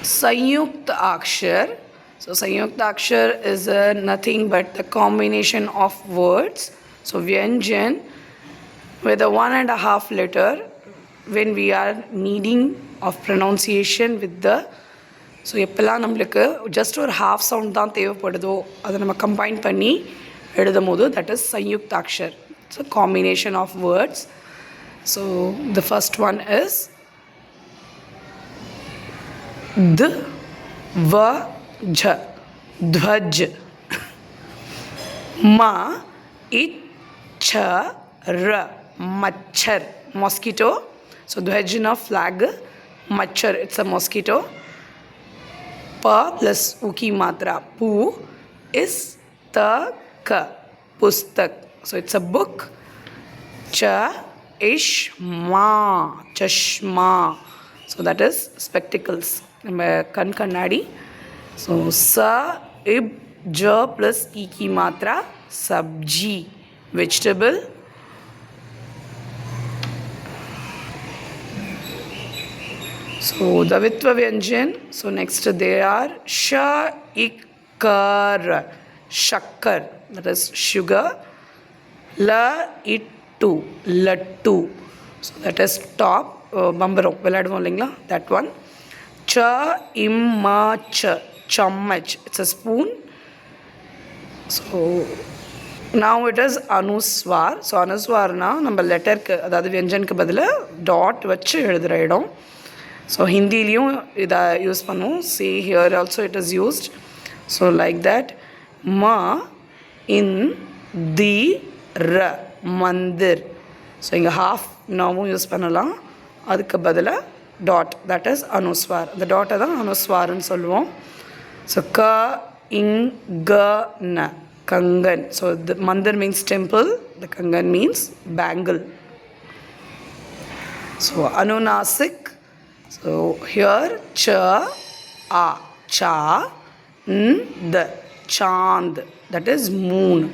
Sanyukta Akshar. So Sanyukta Akshar is nothing but the combination of words. So Vyanjan with a 1.5 letter when we are needing of pronunciation with the so எப்பெல்லாம் நம்மளுக்கு just ஒரு half sound தான் தேவைப்படுதோ அதை நம்ம combine பண்ணி எழுதும் போது that is samyukta akshar. It's a combination of words. So the first one is द व झ ध्वज म इ छ र मच्छर mosquito. So ध्वज na flag, मच्छर it's a mosquito. प plus u की मात्रा पू is त क पुस्तक. So it's a book. च इश मा चश्मा. So that is spectacles. நம்ம கண் கண்ணாடி. ஸோ ச இப் ஜ ப்ளஸ் இ की मात्रा सब्जी vegetable. So Davitva Vyanjan. So next they are sha ikar shakkar, that is sugar. La ittu lattu, so that is top. Bambaro விளையாடுவோம் இல்லைங்களா, that one. Cha imach chammach, it's a spoon. So now it is anuswar. So anuswarna நம்ம லெட்டருக்கு அதாவது வியஞ்சனுக்கு பதிலாக dot வச்சு எழுதுகிற இடம். So ஹிந்திலையும் இதை use பண்ணுவோம். see here also it is used. So like that. ma in di ra mandir. So இங்கே half நாவும் யூஸ் பண்ணலாம். அதுக்கு பதிலாக டாட், தட் இஸ் அனுஸ்வார். அந்த டாட்டை தான் அனுஸ்வார்னு சொல்லுவோம். ஸோ க இங் க ந kangan. So the mandir means temple, the kangan means bangle. So anunasik. So here ச ஆ சா த chand, that is moon.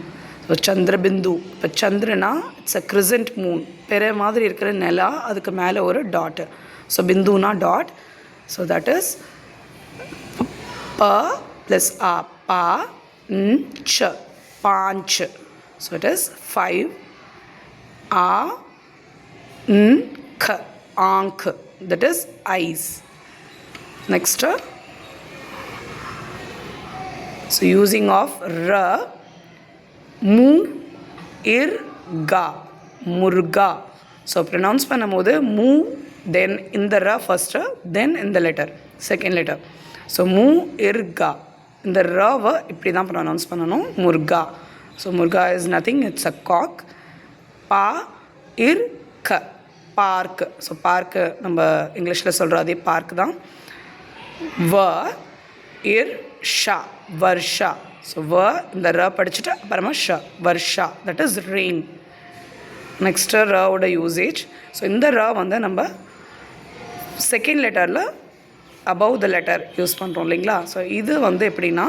So chandrabindu. இப்போ சந்திரனா இட்ஸ் அ கிரிசன்ட் மூன், பெரிய மாதிரி இருக்கிற நிலா, அதுக்கு மேலே ஒரு டாட்டு. ஸோ பிந்துனா டாட். ஸோ தட் இஸ் ப ப்ளஸ் ஆ பா ச பாஞ்ச். So it is 5. ஆ க aankh, that is eyes. Next, so using of ra, mu ir ga murga. So pronounce பண்ணும்போது mu, then in the ra first, then in the letter second letter. So mu ir ga, இந்த ராவை இப்படி தான் pronounce பண்ணணும், murga. So murga is nothing, it's a cock. பா இர் க park. So park நம்ம இங்கிலீஷில் சொல்கிற அதே பார்க் தான். வ இர் ஷா வர்ஷா. ஸோ வ இந்த ர படிச்சுட்டு அப்புறமா ஷ varsha, that is rain. Next ராவோட யூசேஜ். ஸோ இந்த ரா வந்து நம்ம செகண்ட் லெட்டரில் அபவ் த லெட்டர் யூஸ் பண்ணுறோம் இல்லைங்களா. ஸோ இது வந்து எப்படின்னா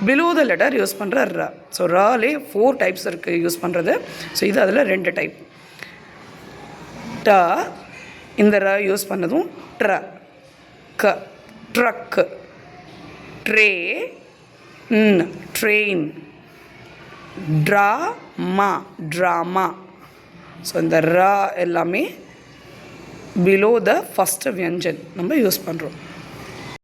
பிலோ த லெட்டர் யூஸ் பண்ணுற ர. ஸோ ராலே 4 டைப்ஸ் இருக்குது யூஸ் பண்ணுறது. ஸோ இது அதில் 2 டைப். ட இந்த ர யூஸ் பண்ணதும் ட்ர க ட்ரக்கு. ட்ரே ட்ரெயின். Drama drama. ஸோ இந்த ரா எல்லாமே பிலோ த ஃபஸ்ட்டு வியஞ்சன் நம்ம யூஸ் பண்ணுறோம்.